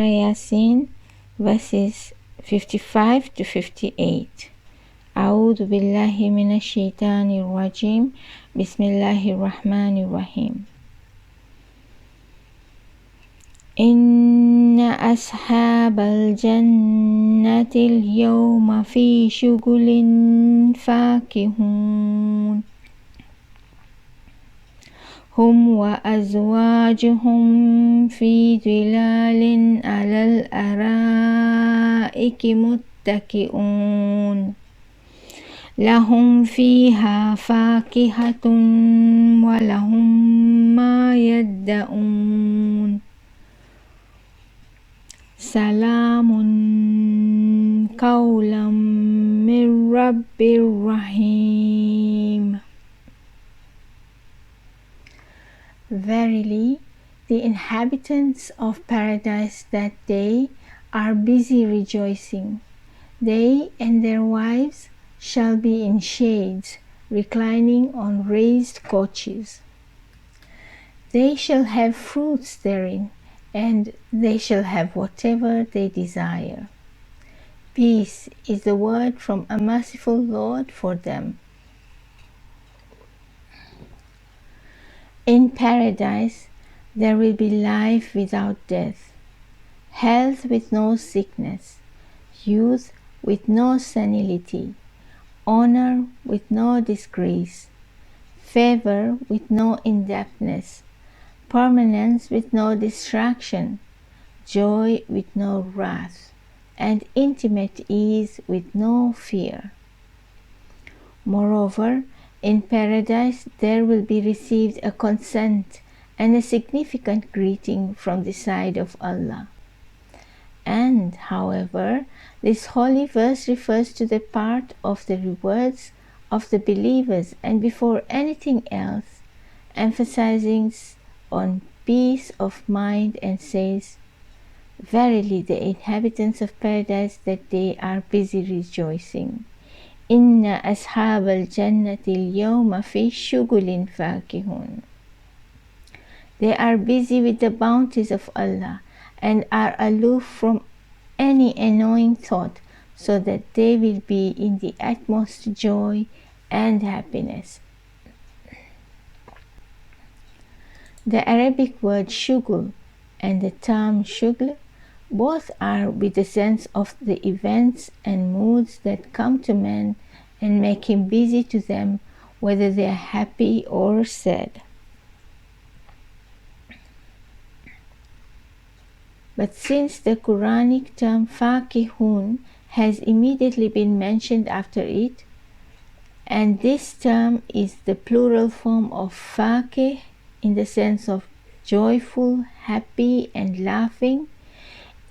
Yasin, verses 55 to 58. أعوذ بالله من الشيطان الرجيم. بسم الله الرحمن الرحيم. إن أصحاب الجنة اليوم في شغل فاكهون هم وأزواجهم في ظلال على الأرائك متكئون لهم فيها فاكهة ولهم ما يدعون سلام قولا من رب رحيم. Verily, the inhabitants of paradise that day are busy rejoicing. They and their wives shall be in shades, reclining on raised couches. They shall have fruits therein, and they shall have whatever they desire. Peace is the word from a merciful Lord for them. In paradise there will be life without death, health with no sickness, youth with no senility, honor with no disgrace, favor with no indebtedness, permanence with no distraction, joy with no wrath, and intimate ease with no fear. Moreover, in paradise there will be received a consent and a significant greeting from the side of Allah. And, however, this holy verse refers to the part of the rewards of the believers and before anything else, emphasizing on peace of mind and says, Verily the inhabitants of paradise that day are busy rejoicing. Inna ashab al-jannati al-yawma fi shugulin fakihun. They are busy with the bounties of Allah and are aloof from any annoying thought, so that they will be in the utmost joy and happiness. The Arabic word shugul and the term shugl both are with the sense of the events and moods that come to man and make him busy to them, whether they are happy or sad. But since the Quranic term faqihun has immediately been mentioned after it, and this term is the plural form of faqih in the sense of joyful, happy, and laughing,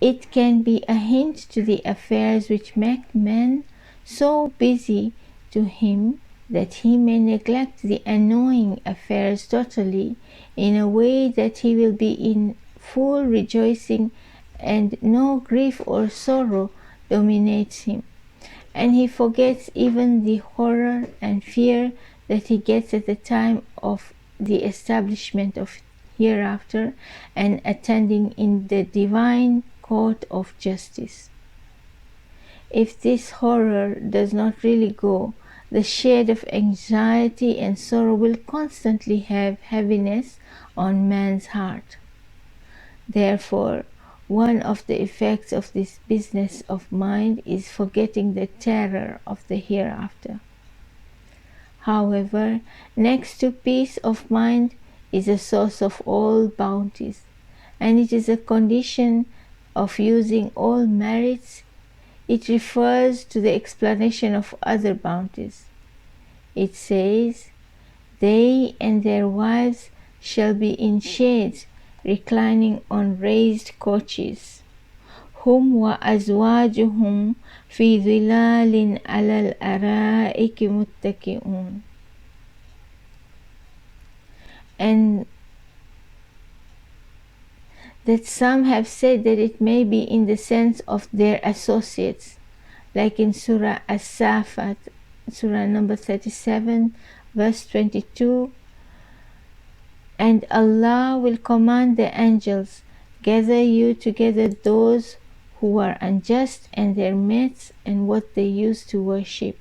it can be a hint to the affairs which make man so busy to him that he may neglect the annoying affairs totally, in a way that he will be in full rejoicing and no grief or sorrow dominates him, and he forgets even the horror and fear that he gets at the time of the establishment of hereafter and attending in the divine court of justice. If this horror does not really go, the shade of anxiety and sorrow will constantly have heaviness on man's heart. Therefore, one of the effects of this business of mind is forgetting the terror of the hereafter. However, next to peace of mind is a source of all bounties, and it is a condition of using all merits. It refers to the explanation of other bounties. It says, They and their wives shall be in shades, reclining on raised couches. Hum wa azwajuhum fi dhilalin alal araiki muttaki'un. And that some have said that it may be in the sense of their associates, like in Surah As-Safat, Surah number 37, verse 22, And Allah will command the angels, gather you together those who were unjust and their mates and what they used to worship.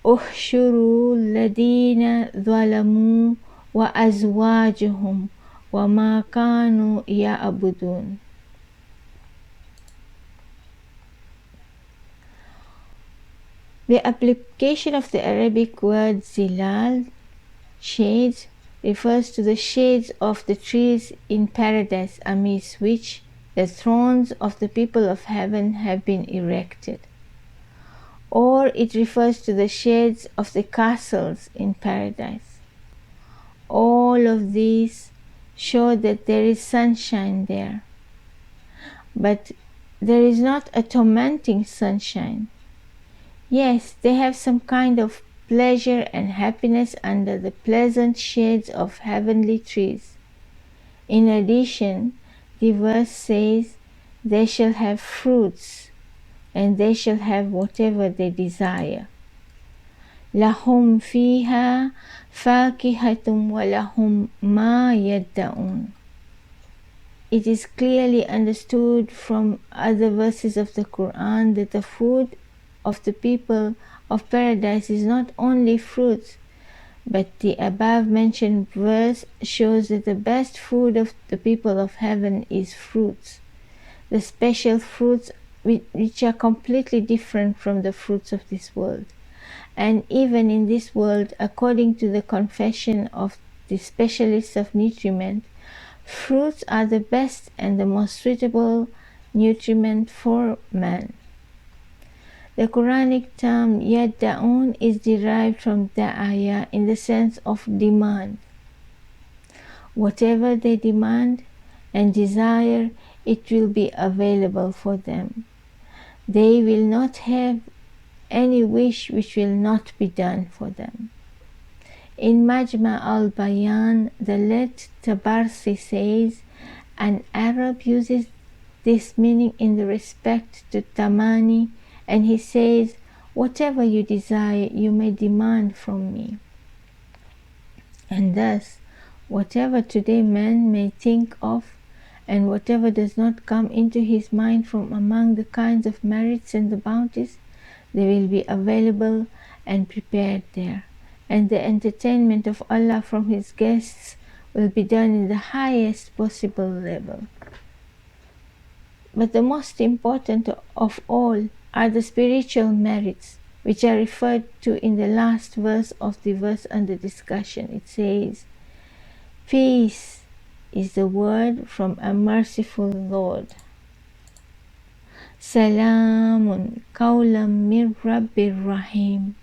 احشروا الذين ظلموا وأزواجهم وما كانوا يعبدون. The application of the Arabic word zilal, shades, refers to the shades of the trees in paradise amidst which the thrones of the people of heaven have been erected. Or it refers to the shades of the castles in paradise. All of these show that there is sunshine there. But there is not a tormenting sunshine. Yes, they have some kind of pleasure and happiness under the pleasant shades of heavenly trees. In addition, the verse says, they shall have fruits, and they shall have whatever they desire. لهم فيها فاكهة ولهم ما يدعون. It is clearly understood from other verses of the Quran that the food of the people of paradise is not only fruits, but the above mentioned verse shows that the best food of the people of heaven is fruits, the special fruits which are completely different from the fruits of this world. And even in this world, according to the confession of the specialists of nutriment, fruits are the best and the most suitable nutriment for man. The Quranic term yadda'un is derived from da'aya in the sense of demand. Whatever they demand and desire, it will be available for them. They will not have any wish which will not be done for them. In Majma al-Bayan, the late Tabarsi says, an Arab uses this meaning in the respect to tamani, and he says, whatever you desire, you may demand from me. And thus, whatever today man may think of, and whatever does not come into his mind from among the kinds of merits and the bounties, they will be available and prepared there. And the entertainment of Allah from His guests will be done in the highest possible level. But the most important of all are the spiritual merits, which are referred to in the last verse of the verse under discussion. It says, peace is the word from a merciful Lord. Salamun qawlan min Rabbir Rahim.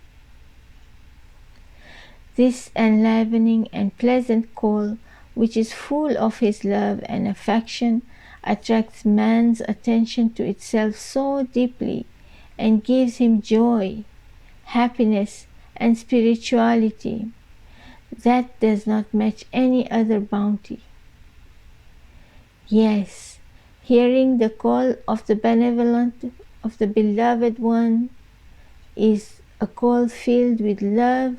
This enlivening and pleasant call, which is full of His love and affection, attracts man's attention to itself so deeply and gives him joy, happiness, and spirituality that does not match any other bounty. Yes, hearing the call of the benevolent, of the beloved one, is a call filled with love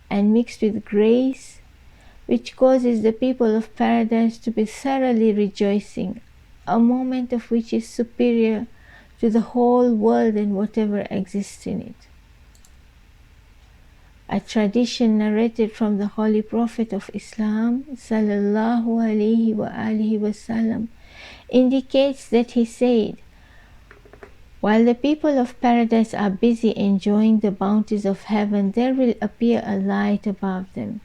and mixed with grace, which causes the people of paradise to be thoroughly rejoicing, a moment of which is superior to the whole world and whatever exists in it. A tradition narrated from the Holy Prophet of Islam, sallallahu alaihi wasallam, indicates that he said, while the people of paradise are busy enjoying the bounties of heaven, there will appear a light above them.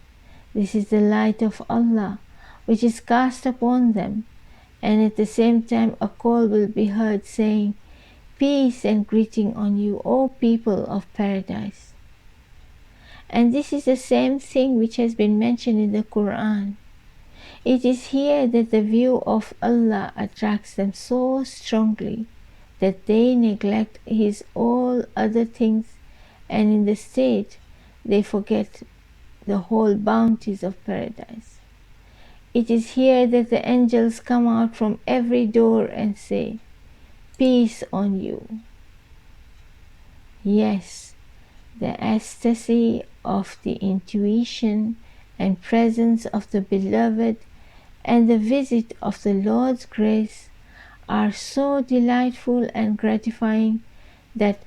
This is the light of Allah, which is cast upon them, and at the same time a call will be heard saying, peace and greeting on you, O people of paradise. And this is the same thing which has been mentioned in the Quran. It is here that the view of Allah attracts them so strongly that they neglect His all other things, and in the state they forget the whole bounties of paradise. It is here that the angels come out from every door and say, peace on you. Yes, the ecstasy of the intuition and presence of the beloved and the visit of the Lord's grace are so delightful and gratifying that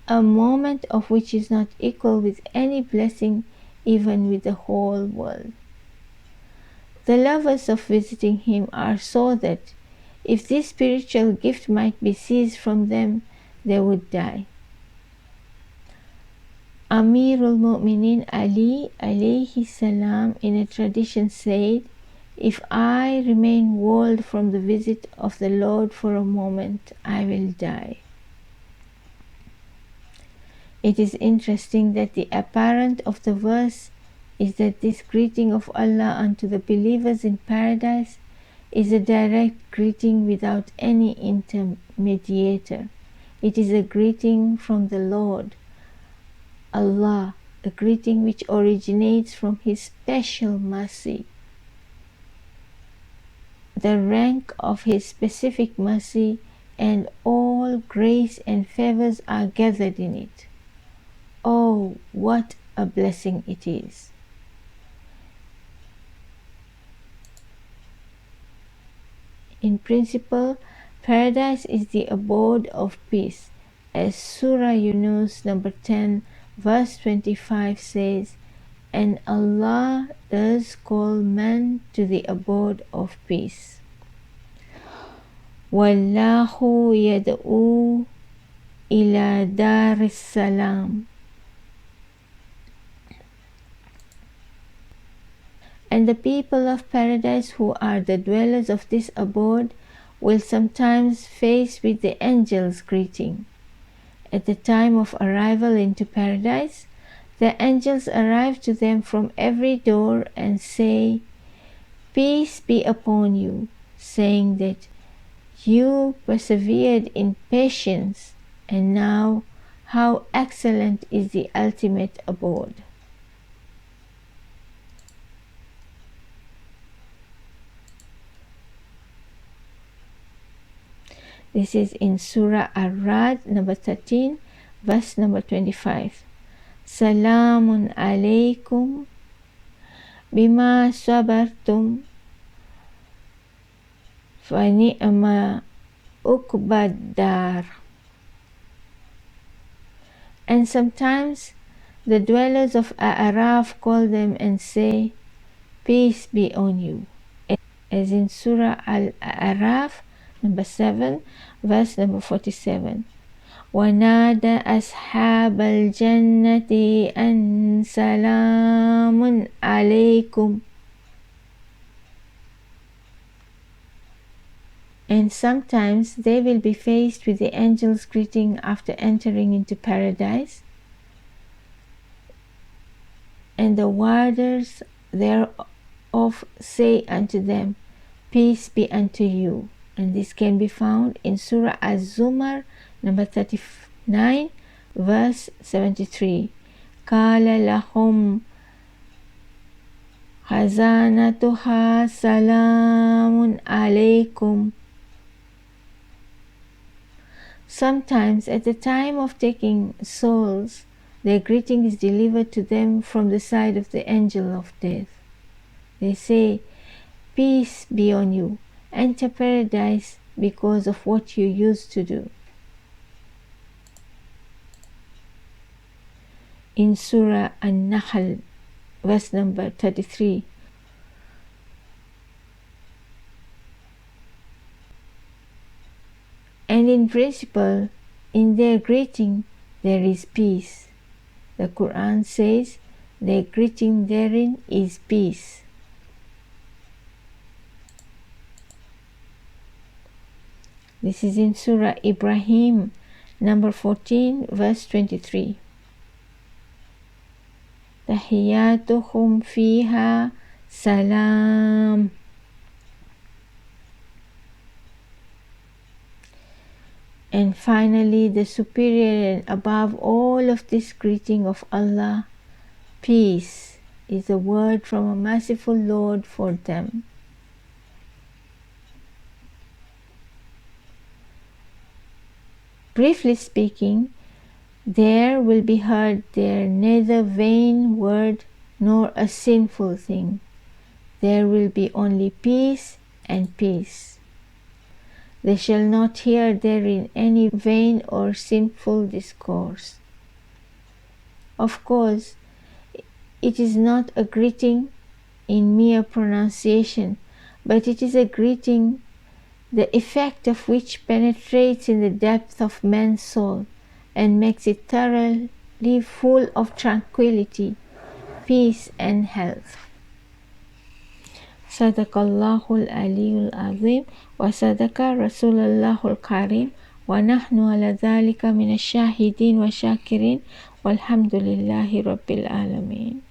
a moment of which is not equal with any blessing, even with the whole world. The lovers of visiting him are so that if this spiritual gift might be seized from them, they would die. Amirul Mu'minin Ali alayhi salam in a tradition said, "If I remain walled from the visit of the Lord for a moment, I will die." It is interesting that the apparent of the verse is that this greeting of Allah unto the believers in paradise is a direct greeting without any intermediator. It is a greeting from the Lord, Allah, a greeting which originates from His special mercy. The rank of His specific mercy and all grace and favors are gathered in it. Oh, what a blessing it is! In principle, paradise is the abode of peace, as Sura Yunus number 10 verse 25 says, and Allah does call man to the abode of peace. Wallahu yad'u ila daris salam. And the people of paradise who are the dwellers of this abode will sometimes face with the angels' greeting. At the time of arrival into paradise, the angels arrive to them from every door and say, "Peace be upon you," saying that you persevered in patience, and now how excellent is the ultimate abode. This is in Surah Ar-Ra'd number 13, verse number 25. Salamun alaykum bima sabartum fa ni'ma uqbad dar. And sometimes the dwellers of A'raf call them and say, "Peace be on you," as in Surah Al-A'raf number 7, verse number 47. وَنَادَى أَصْحَابَ الْجَنَّةِ أَنْ سَلَامٌ عَلَيْكُمْ. And sometimes they will be faced with the angel's greeting after entering into paradise, and the warders thereof say unto them, "Peace be unto you." And this can be found in Surah Az-Zumar number 39 verse 73. قَالَ لَهُمْ خَزَانَتُهَا سَلَامٌ عَلَيْكُمْ. Sometimes at the time of taking souls, their greeting is delivered to them from the side of the angel of death. They say, "Peace be on you. Enter paradise because of what you used to do." In Surah An-Nahl, verse number 33. And in principle, in their greeting, there is peace. The Quran says, their greeting therein is peace. This is in Surah Ibrahim, number 14, verse 23. تَحِيَّاتُهُمْ فِيهَا salam. And finally, the superior and above all of this greeting of Allah, peace, is a word from a merciful Lord for them. Briefly speaking, there will be heard there neither vain word nor a sinful thing. there will be only peace and peace. They shall not hear therein any vain or sinful discourse. Of course, it is not a greeting in mere pronunciation, but it is a greeting the effect of which penetrates in the depth of man's soul and makes it thoroughly full of tranquility, peace and health. صدق الله العلي العظيم وصدق رسول الله الكريم ونحن على ذلك من الشاهدين والشاكرين والحمد لله رب العالمين.